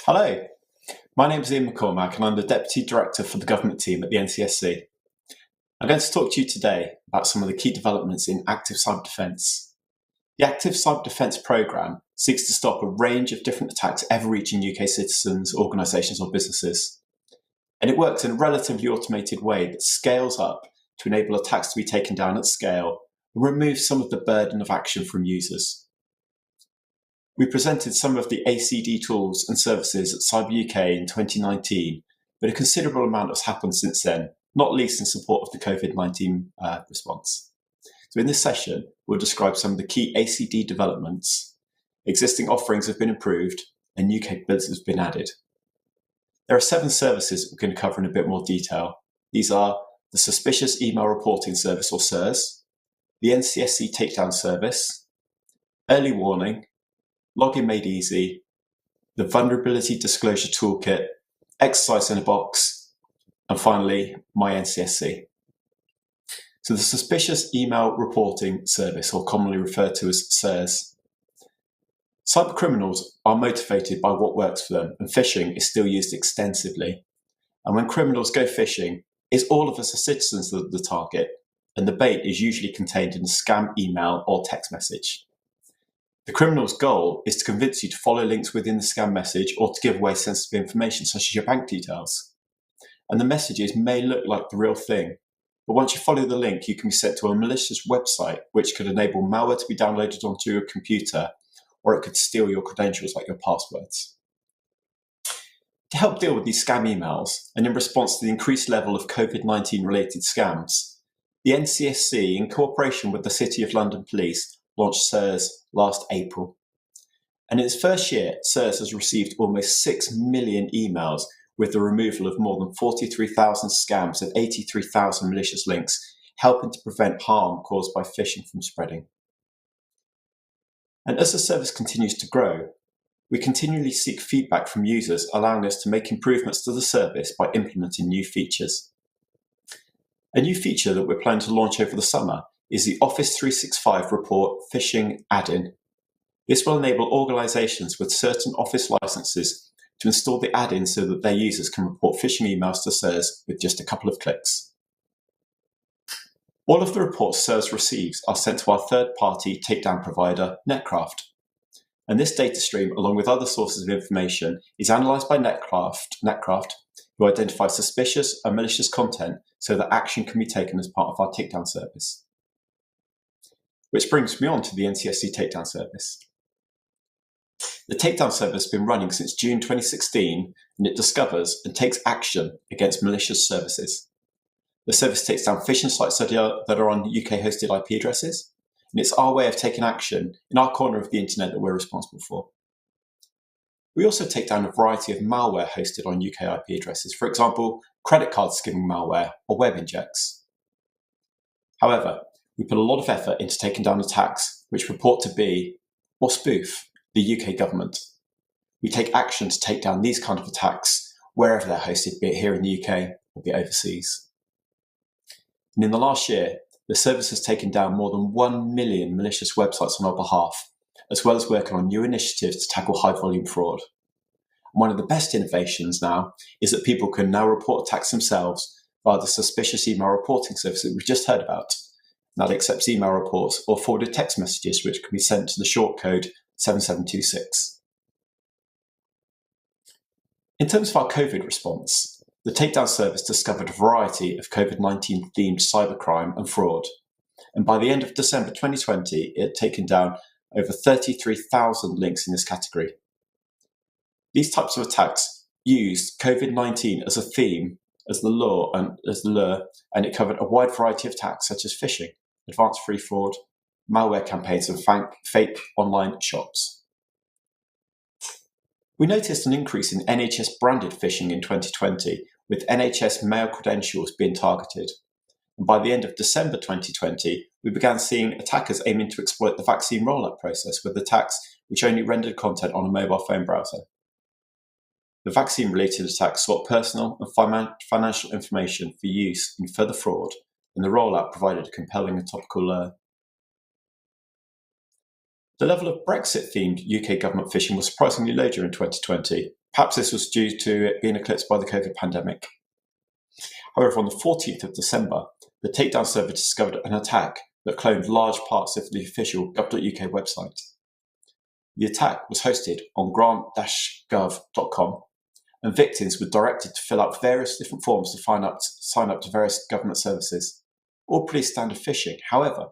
Hello, my name is McCorry and I'm the Deputy Director for the Government team at the NCSC. I'm going to talk to you today about some of the key developments in active cyber defence. The Active Cyber Defence Programme seeks to stop a range of different attacks ever reaching UK citizens, organisations or businesses. And it works in a relatively automated way that scales up to enable attacks to be taken down at scale and remove some of the burden of action from users. We presented some of the ACD tools and services at CYBERUK in 2019, but a considerable amount has happened since then, not least in support of the COVID-19 response. So in this session, we'll describe some of the key ACD developments. Existing offerings have been improved and new capabilities have been added. There are 7 services we're going to cover in a bit more detail. These are the Suspicious Email Reporting Service, or SIRS, the NCSC Takedown Service, Early Warning, Login Made Easy, the Vulnerability Disclosure Toolkit, Exercise in a Box, and finally, My NCSC. So the Suspicious Email Reporting Service, or commonly referred to as SIRS. Cyber criminals are motivated by what works for them, and phishing is still used extensively. And when criminals go phishing, it's all of us as citizens that are the target, and the bait is usually contained in a scam email or text message. The criminal's goal is to convince you to follow links within the scam message or to give away sensitive information such as your bank details. And the messages may look like the real thing, but once you follow the link, you can be sent to a malicious website which could enable malware to be downloaded onto your computer, or it could steal your credentials like your passwords. To help deal with these scam emails, and in response to the increased level of COVID-19 related scams, the NCSC, in cooperation with the City of London Police, launched SIRS last April. And in its first year, SIRS has received almost 6 million emails with the removal of more than 43,000 scams and 83,000 malicious links, helping to prevent harm caused by phishing from spreading. And as the service continues to grow, we continually seek feedback from users, allowing us to make improvements to the service by implementing new features. A new feature that we're planning to launch over the summer is the Office 365 Report Phishing add-in. This will enable organisations with certain Office licenses to install the add-in so that their users can report phishing emails to SIRS with just a couple of clicks. All of the reports SIRS receives are sent to our third-party takedown provider, Netcraft. And this data stream, along with other sources of information, is analysed by Netcraft, who identify suspicious and malicious content so that action can be taken as part of our takedown service. Which brings me on to the NCSC Takedown Service. The Takedown Service has been running since June 2016, and it discovers and takes action against malicious services. The service takes down phishing sites that are on UK-hosted IP addresses. and it's our way of taking action in our corner of the internet that we're responsible for. We also take down a variety of malware hosted on UK IP addresses, for example, credit card skimming malware or web injects. However, we put a lot of effort into taking down attacks which purport to be, or spoof, the UK government. We take action to take down these kind of attacks wherever they're hosted, be it here in the UK or be it overseas. And in the last year, the service has taken down more than 1 million malicious websites on our behalf, as well as working on new initiatives to tackle high-volume fraud. And one of the best innovations now is that people can now report attacks themselves via the suspicious email reporting service that we just heard about. That accepts email reports or forwarded text messages which can be sent to the short code 7726. In terms of our COVID response, the takedown service discovered a variety of COVID-19 themed cybercrime and fraud, and by the end of December 2020, it had taken down over 33,000 links in this category. These types of attacks used COVID-19 as a theme, as the lure, and it covered a wide variety of attacks such as phishing, advanced free fraud, malware campaigns, and fake online shops. We noticed an increase in NHS-branded phishing in 2020, with NHS mail credentials being targeted. And by the end of December 2020, we began seeing attackers aiming to exploit the vaccine rollout process with attacks which only rendered content on a mobile phone browser. The vaccine-related attacks sought personal and financial information for use in further fraud, and the rollout provided a compelling and topical lure. The level of Brexit-themed UK government phishing was surprisingly low during 2020. Perhaps this was due to it being eclipsed by the COVID pandemic. However, on the 14th of December, the takedown service discovered an attack that cloned large parts of the official gov.uk website. The attack was hosted on grant-gov.com, and victims were directed to fill out various different forms to sign up to various government services. All pretty standard phishing. However,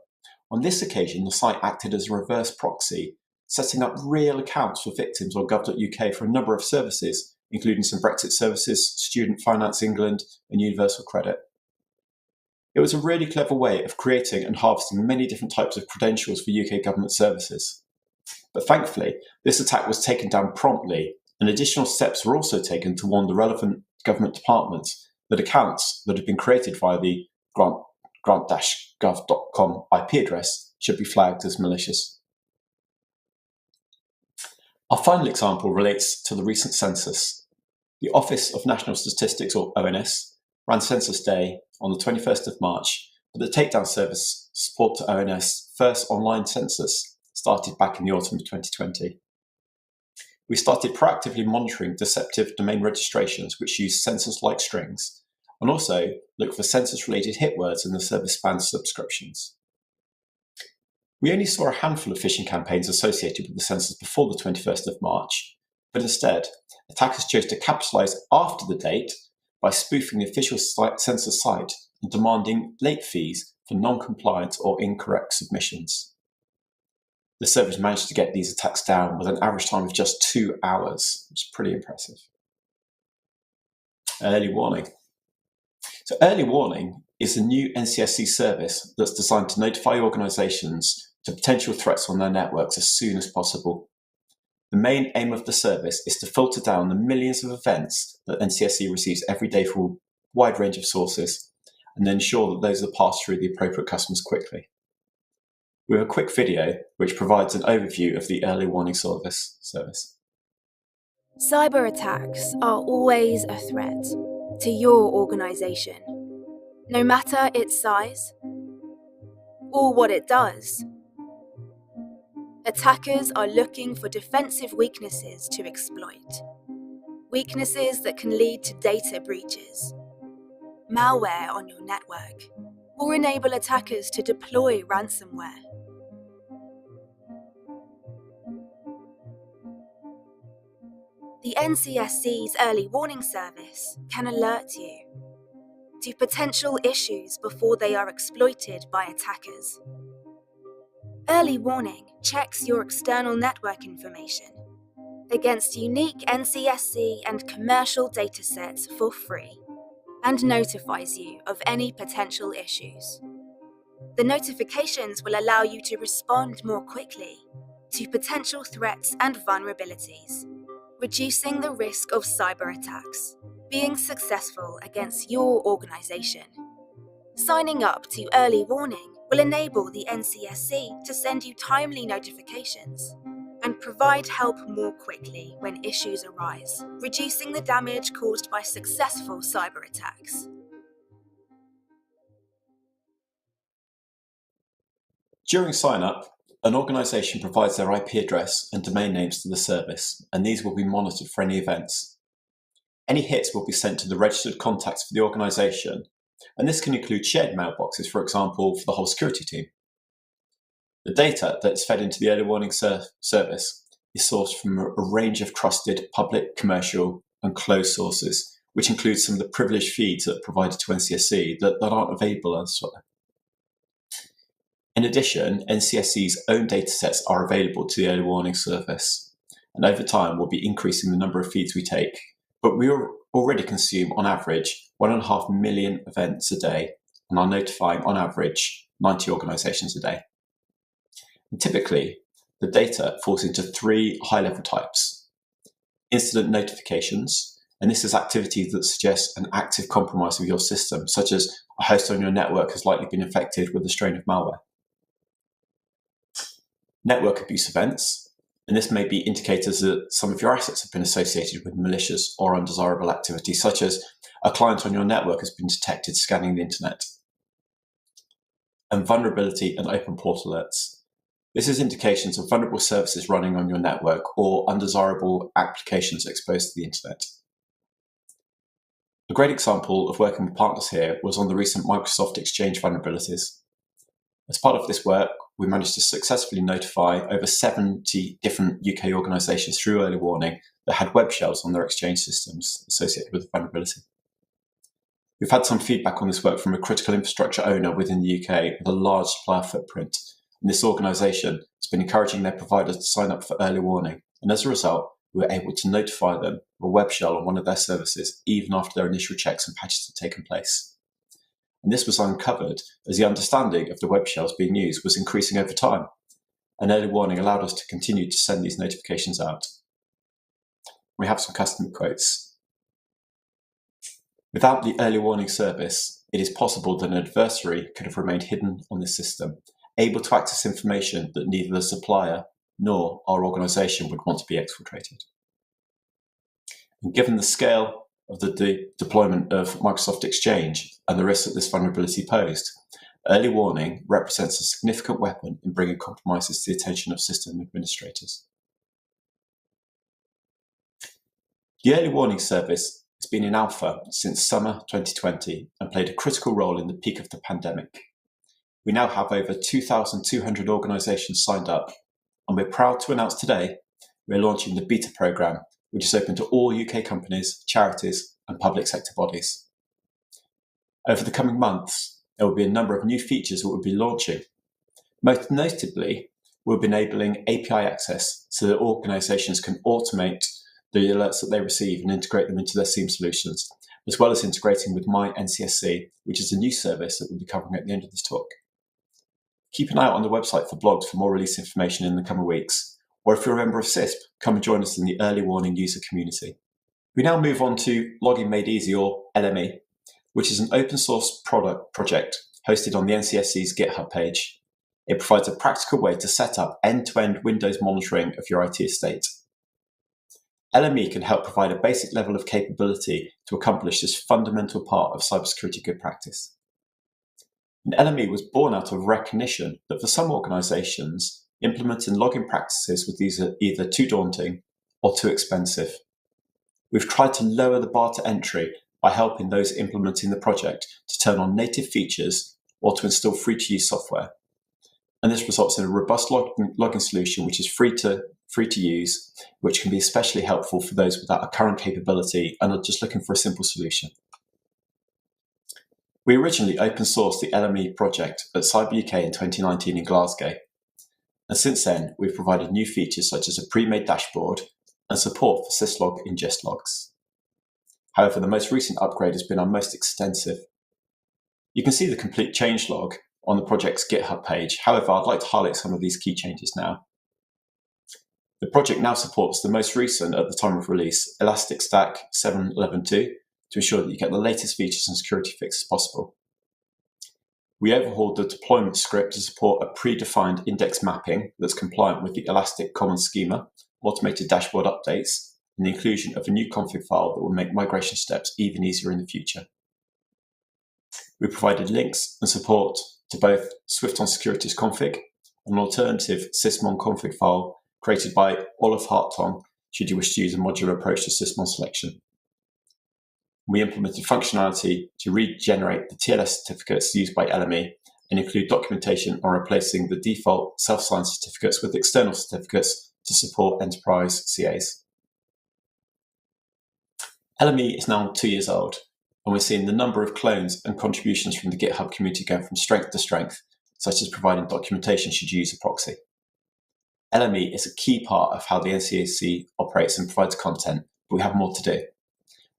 on this occasion, the site acted as a reverse proxy, setting up real accounts for victims on gov.uk for a number of services, including some Brexit services, Student Finance England, and Universal Credit. It was a really clever way of creating and harvesting many different types of credentials for UK government services. But thankfully, this attack was taken down promptly, and additional steps were also taken to warn the relevant government departments that accounts that had been created via the grant-gov.com IP address should be flagged as malicious. Our final example relates to the recent census. The Office of National Statistics, or ONS, ran Census Day on the 21st of March, but the takedown service support to ONS' first online census started back in the autumn of 2020. We started proactively monitoring deceptive domain registrations which use census-like strings, and also look for census-related hit words in the service spans subscriptions. We only saw a handful of phishing campaigns associated with the census before the 21st of March, but instead, attackers chose to capitalise after the date by spoofing the official census site and demanding late fees for non-compliant or incorrect submissions. The service managed to get these attacks down with an average time of just 2 hours, which is pretty impressive. Early warning. So early warning is a new NCSC service that's designed to notify organisations to potential threats on their networks as soon as possible. The main aim of the service is to filter down the millions of events that NCSC receives every day from a wide range of sources, and then ensure that those are passed through the appropriate customers quickly. We have a quick video which provides an overview of the early warning service. Cyber attacks are always a threat to your organisation, no matter its size or what it does. Attackers are looking for defensive weaknesses to exploit, weaknesses that can lead to data breaches, malware on your network, or enable attackers to deploy ransomware. The NCSC's early warning service can alert you to potential issues before they are exploited by attackers. Early warning checks your external network information against unique NCSC and commercial datasets for free and notifies you of any potential issues. The notifications will allow you to respond more quickly to potential threats and vulnerabilities, reducing the risk of cyber attacks being successful against your organization. Signing up to early warning will enable the NCSC to send you timely notifications and provide help more quickly when issues arise, reducing the damage caused by successful cyber attacks. During sign-up, an organisation provides their IP address and domain names to the service, and these will be monitored for any events. Any hits will be sent to the registered contacts for the organisation, and this can include shared mailboxes, for example, for the whole security team. The data that's fed into the early warning service is sourced from a range of trusted public, commercial, and closed sources, which includes some of the privileged feeds that are provided to NCSC that aren't available elsewhere. In addition, NCSC's own datasets are available to the early warning service, and over time we'll be increasing the number of feeds we take, but we already consume on average 1.5 million events a day and are notifying on average 90 organisations a day. And typically, the data falls into 3 high-level types. Incident notifications, and this is activity that suggests an active compromise of your system, such as a host on your network has likely been infected with a strain of malware. Network abuse events, and this may be indicators that some of your assets have been associated with malicious or undesirable activity, such as a client on your network has been detected scanning the internet. And vulnerability and open port alerts. This is indications of vulnerable services running on your network or undesirable applications exposed to the internet. A great example of working with partners here was on the recent Microsoft Exchange vulnerabilities. As part of this work, we managed to successfully notify over 70 different UK organisations through early warning that had web shells on their Exchange systems associated with the vulnerability. We've had some feedback on this work from a critical infrastructure owner within the UK with a large supplier footprint, and this organisation has been encouraging their providers to sign up for early warning, and as a result, we were able to notify them of a web shell on one of their services even after their initial checks and patches had taken place. And this was uncovered as the understanding of the web shells being used was increasing over time, and early warning allowed us to continue to send these notifications out. We have some customer quotes. Without the early warning service, it is possible that an adversary could have remained hidden on this system, able to access information that neither the supplier nor our organisation would want to be exfiltrated. And given the scale of the deployment of Microsoft Exchange and the risk that this vulnerability posed, early warning represents a significant weapon in bringing compromises to the attention of system administrators. The early warning service has been in alpha since summer 2020 and played a critical role in the peak of the pandemic. We now have over 2,200 organisations signed up, and we're proud to announce today we're launching the beta programme, which is open to all UK companies, charities, and public sector bodies. Over the coming months, there will be a number of new features that we'll be launching. Most notably, we'll be enabling API access so that organisations can automate the alerts that they receive and integrate them into their SIEM solutions, as well as integrating with My NCSC, which is a new service that we'll be covering at the end of this talk. Keep an eye out on the website for blogs for more release information in the coming weeks, or if you're a member of CISP, come and join us in the early warning user community. We now move on to Logging Made Easy, or LME, which is an open source project hosted on the NCSC's GitHub page. It provides a practical way to set up end-to-end Windows monitoring of your IT estate. LME can help provide a basic level of capability to accomplish this fundamental part of cybersecurity good practice. And LME was born out of recognition that for some organisations, implementing logging practices was either too daunting or too expensive. We've tried to lower the bar to entry by helping those implementing the project to turn on native features or to install free-to-use software. And this results in a robust logging solution which is free to use, which can be especially helpful for those without a current capability and are just looking for a simple solution. We originally open-sourced the LME project at CYBERUK in 2019 in Glasgow. And since then, we've provided new features such as a pre-made dashboard and support for syslog ingest logs. However, the most recent upgrade has been our most extensive. You can see the complete changelog on the project's GitHub page. However, I'd like to highlight some of these key changes now. The project now supports the most recent, at the time of release, Elastic Stack 7.11.2 to ensure that you get the latest features and security fixes possible. We overhauled the deployment script to support a predefined index mapping that's compliant with the Elastic Common Schema, automated dashboard updates, and the inclusion of a new config file that will make migration steps even easier in the future. We provided links and support to both Swift on Securities config and an alternative sysmon config file created by Olaf Hartong should you wish to use a modular approach to sysmon selection. We implemented functionality to regenerate the TLS certificates used by LME and include documentation on replacing the default self-signed certificates with external certificates to support enterprise CAs. LME is now 2 years old, and we're seeing the number of clones and contributions from the GitHub community going from strength to strength, such as providing documentation should you use a proxy. LME is a key part of how the NCAC operates and provides content, but we have more to do.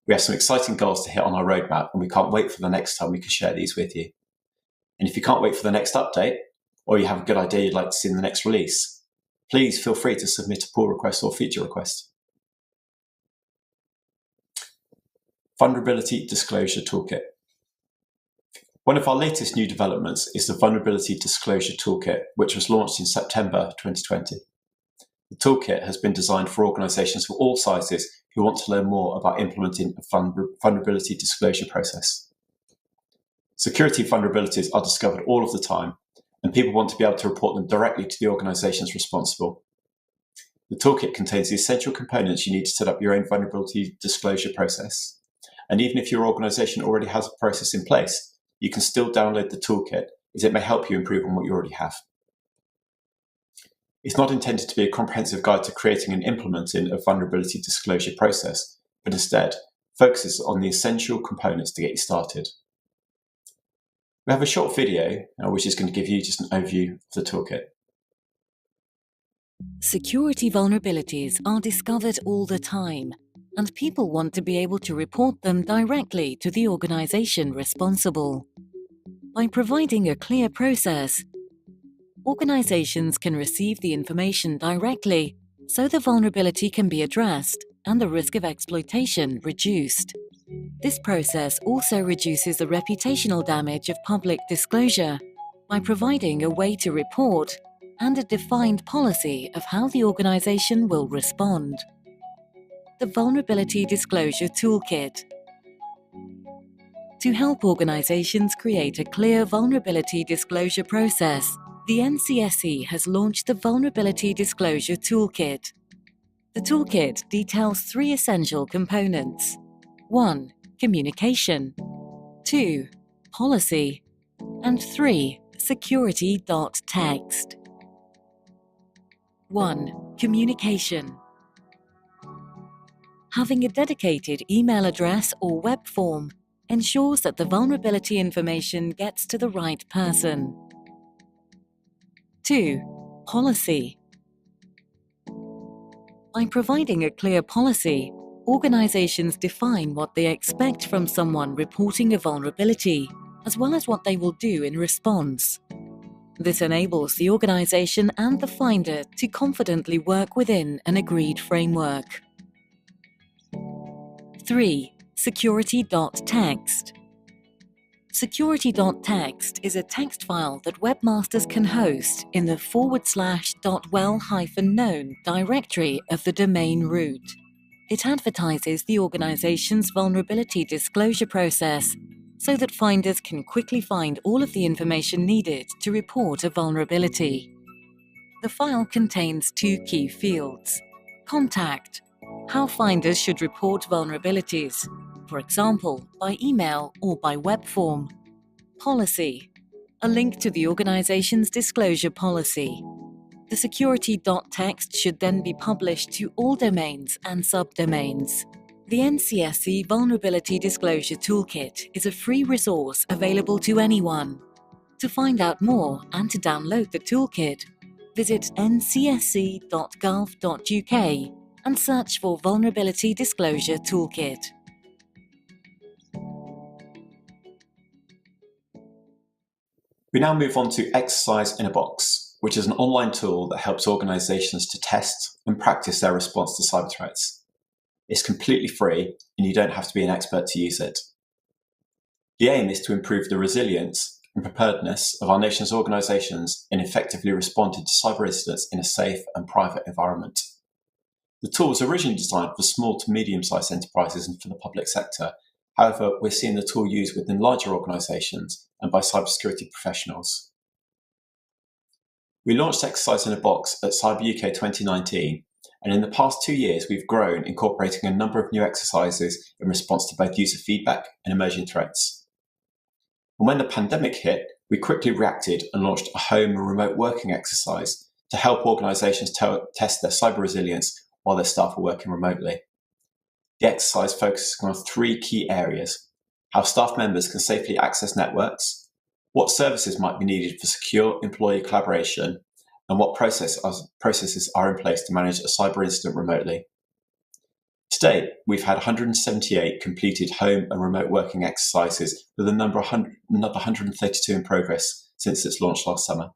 We have some exciting goals to hit on our roadmap, and we can't wait for the next time we can share these with you. And if you can't wait for the next update, or you have a good idea you'd like to see in the next release, please feel free to submit a pull request or feature request. Vulnerability Disclosure Toolkit. One of our latest new developments is the Vulnerability Disclosure Toolkit, which was launched in September 2020. The toolkit has been designed for organizations of all sizes who want to learn more about implementing a vulnerability disclosure process. Security vulnerabilities are discovered all of the time, and people want to be able to report them directly to the organizations responsible. The toolkit contains the essential components you need to set up your own vulnerability disclosure process. And even if your organization already has a process in place, you can still download the toolkit, as it may help you improve on what you already have. It's not intended to be a comprehensive guide to creating and implementing a vulnerability disclosure process, but instead focuses on the essential components to get you started. We have a short video, which is going to give you just an overview of the toolkit. Security vulnerabilities are discovered all the time, and people want to be able to report them directly to the organization responsible. By providing a clear process, organizations can receive the information directly, so the vulnerability can be addressed and the risk of exploitation reduced. This process also reduces the reputational damage of public disclosure by providing a way to report and a defined policy of how the organization will respond. The Vulnerability Disclosure Toolkit. To help organizations create a clear vulnerability disclosure process, the NCSC has launched the Vulnerability Disclosure Toolkit. The toolkit details 3 essential components. 1. Communication. 2. Policy. And 3. Security.txt. 1. Communication. Having a dedicated email address or web form ensures that the vulnerability information gets to the right person. 2. Policy. By providing a clear policy, organizations define what they expect from someone reporting a vulnerability, as well as what they will do in response. This enables the organization and the finder to confidently work within an agreed framework. 3. Security.txt. Security.txt is a text file that webmasters can host in the /.well-known directory of the domain root. It advertises the organization's vulnerability disclosure process so that finders can quickly find all of the information needed to report a vulnerability. The file contains 2 key fields: contact, how finders should report vulnerabilities, for example, by email or by web form; policy, a link to the organization's disclosure policy. The security.txt should then be published to all domains and subdomains. The NCSC Vulnerability Disclosure Toolkit is a free resource available to anyone. To find out more and to download the toolkit, visit ncsc.gov.uk and search for Vulnerability Disclosure Toolkit. We now move on to Exercise in a Box, which is an online tool that helps organisations to test and practice their response to cyber threats. It's completely free and you don't have to be an expert to use it. The aim is to improve the resilience and preparedness of our nation's organisations in effectively responding to cyber incidents in a safe and private environment. The tool was originally designed for small to medium-sized enterprises and for the public sector. However, we're seeing the tool used within larger organisations and by cybersecurity professionals. We launched Exercise in a Box at CyberUK 2019, and in the past 2 years we've grown, incorporating a number of new exercises in response to both user feedback and emerging threats. And when the pandemic hit, we quickly reacted and launched a home and remote working exercise to help organisations test their cyber resilience while their staff are working remotely. The exercise focuses on 3 key areas: how staff members can safely access networks, what services might be needed for secure employee collaboration, and what processes are in place to manage a cyber incident remotely. To date, we've had 178 completed home and remote working exercises, with another 132 in progress since its launch last summer.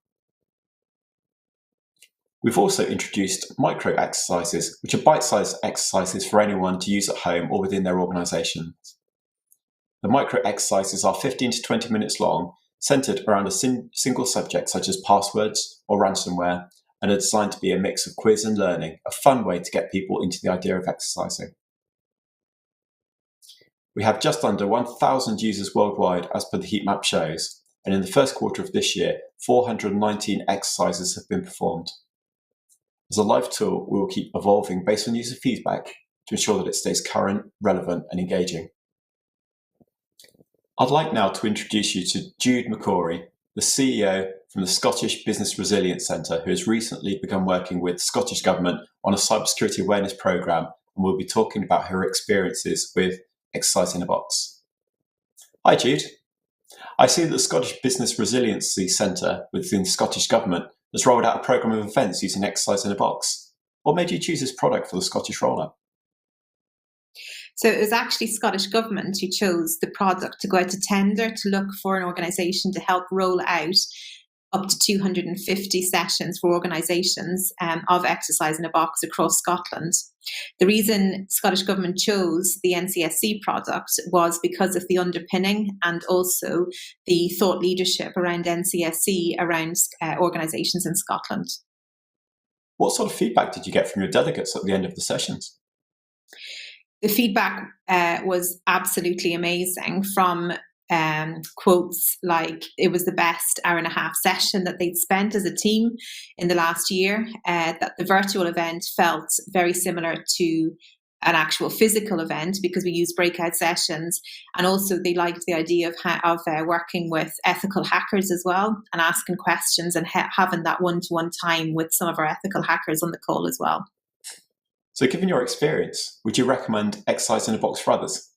We've also introduced micro exercises, which are bite-sized exercises for anyone to use at home or within their organisation. The micro exercises are 15 to 20 minutes long, centred around a single subject such as passwords or ransomware, and are designed to be a mix of quiz and learning, a fun way to get people into the idea of exercising. We have just under 1,000 users worldwide as per the heat map shows, and in the first quarter of this year, 419 exercises have been performed. As a live tool, we will keep evolving based on user feedback to ensure that it stays current, relevant, and engaging. I'd like now to introduce you to Jude McCorry, the CEO from the Scottish Business Resilience Centre, who has recently begun working with the Scottish Government on a cybersecurity awareness programme, and will be talking about her experiences with Exercise in a Box. Hi Jude. I see that the Scottish Business Resiliency Centre within the Scottish Government has rolled out a programme of events using Exercise in a Box. What made you choose this product for the Scottish rollout? So it was actually Scottish Government who chose the product to go out to tender to look for an organisation to help roll out up to 250 sessions for organisations of Exercise in a Box across Scotland. The reason Scottish Government chose the NCSC product was because of the underpinning and also the thought leadership around NCSC around organisations in Scotland. What sort of feedback did you get from your delegates at the end of the sessions? The feedback was absolutely amazing, from quotes like it was the best hour-and-a-half session that they'd spent as a team in the last year, that the virtual event felt very similar to an actual physical event because we used breakout sessions, and also they liked the idea of working with ethical hackers as well and asking questions and having that one-to-one time with some of our ethical hackers on the call as well. So given your experience, would you recommend Exercise in a Box for others?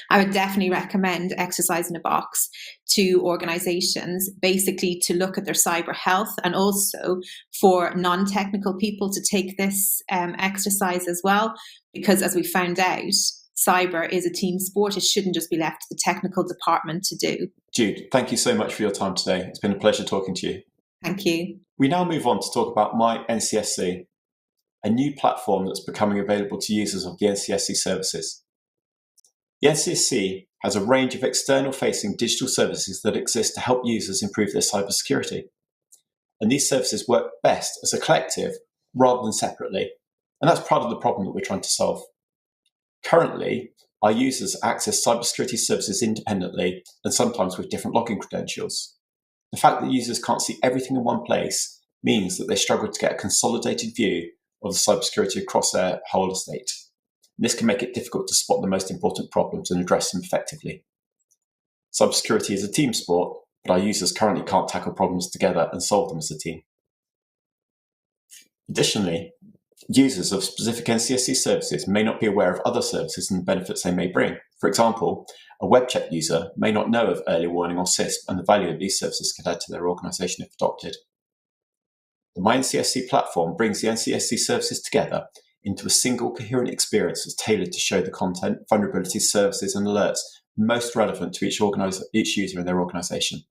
I would definitely recommend Exercise in a Box to organisations, basically to look at their cyber health, and also for non-technical people to take this exercise as well, because as we found out, cyber is a team sport. It shouldn't just be left to the technical department to do. Jude, thank you so much for your time today. It's been a pleasure talking to you. Thank you. We now move on to talk about My NCSC, a new platform that's becoming available to users of the NCSC services. The NCSC has a range of external-facing digital services that exist to help users improve their cybersecurity. And these services work best as a collective rather than separately. And that's part of the problem that we're trying to solve. Currently, our users access cybersecurity services independently and sometimes with different login credentials. The fact that users can't see everything in one place means that they struggle to get a consolidated view of the cybersecurity across their whole estate. And this can make it difficult to spot the most important problems and address them effectively. Cybersecurity is a team sport, but our users currently can't tackle problems together and solve them as a team. Additionally, users of specific NCSC services may not be aware of other services and the benefits they may bring. For example, a web check user may not know of early warning or CISP and the value of these services could add to their organisation if adopted. The My NCSC platform brings the NCSC services together into a single coherent experience that's tailored to show the content, vulnerabilities, services and alerts most relevant to each user in their organisation.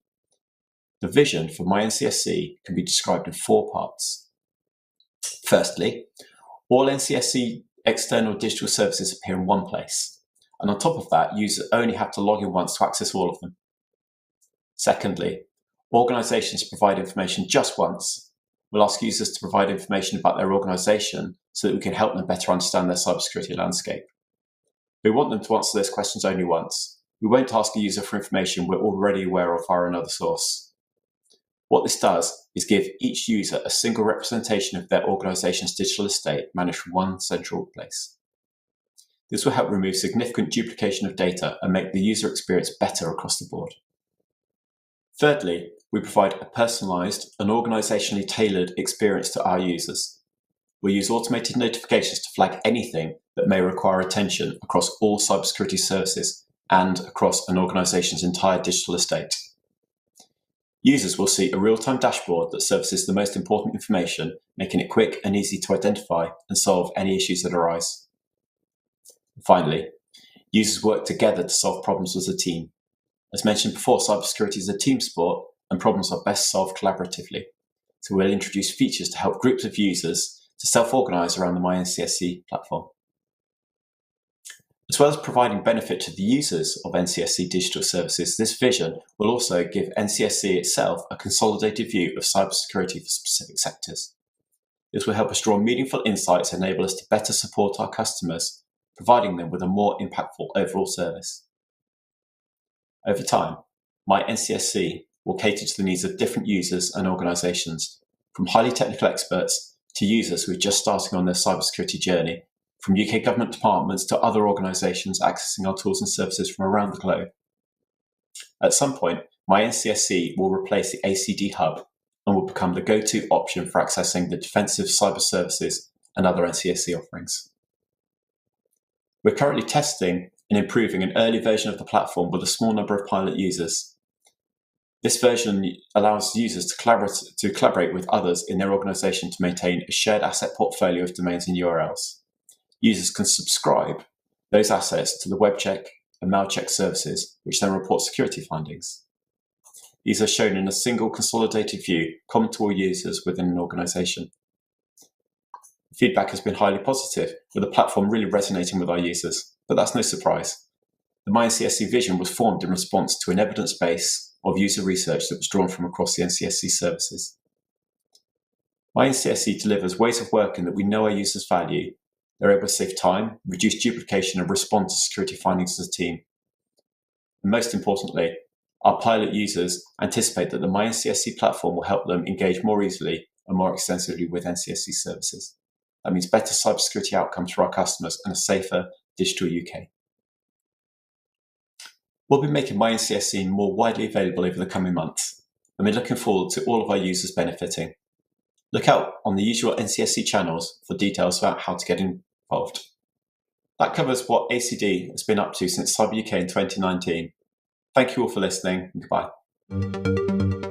The vision for MyNCSC can be described in 4 parts. Firstly, all NCSC external digital services appear in one place, and on top of that, users only have to log in once to access all of them. Secondly, organisations provide information just once. We'll ask users to provide information about their organisation so that we can help them better understand their cybersecurity landscape. We want them to answer those questions only once. We won't ask a user for information we're already aware of via another source. What this does is give each user a single representation of their organisation's digital estate managed from one central place. This will help remove significant duplication of data and make the user experience better across the board. Thirdly, we provide a personalised and organisationally tailored experience to our users. We use automated notifications to flag anything that may require attention across all cybersecurity services and across an organisation's entire digital estate. Users will see a real-time dashboard that surfaces the most important information, making it quick and easy to identify and solve any issues that arise. Finally, users work together to solve problems as a team. As mentioned before, cybersecurity is a team sport and problems are best solved collaboratively. So we'll introduce features to help groups of users to self-organise around the MyNCSC platform. As well as providing benefit to the users of NCSC digital services, this vision will also give NCSC itself a consolidated view of cybersecurity for specific sectors. This will help us draw meaningful insights and enable us to better support our customers, providing them with a more impactful overall service. Over time, MyNCSC will cater to the needs of different users and organisations, from highly technical experts to users who are just starting on their cybersecurity journey, from UK government departments to other organisations accessing our tools and services from around the globe. At some point, MyNCSC will replace the ACD hub and will become the go-to option for accessing the defensive cyber services and other NCSC offerings. We're currently testing and improving an early version of the platform with a small number of pilot users. This version allows users to collaborate with others in their organisation to maintain a shared asset portfolio of domains and URLs. Users can subscribe those assets to the web check and mail check services, which then report security findings. These are shown in a single consolidated view, common to all users within an organisation. Feedback has been highly positive, with the platform really resonating with our users, but that's no surprise. The MyNCSC vision was formed in response to an evidence base of user research that was drawn from across the NCSC services. MyNCSC delivers ways of working that we know our users value. They're able to save time, reduce duplication, and respond to security findings as a team. And most importantly, our pilot users anticipate that the MyNCSC platform will help them engage more easily and more extensively with NCSC services. That means better cybersecurity outcomes for our customers and a safer digital UK. We'll be making MyNCSC more widely available over the coming months, and we're looking forward to all of our users benefiting. Look out on the usual NCSC channels for details about how to get involved. That covers what ACD has been up to since CyberUK in 2019. Thank you all for listening, and goodbye.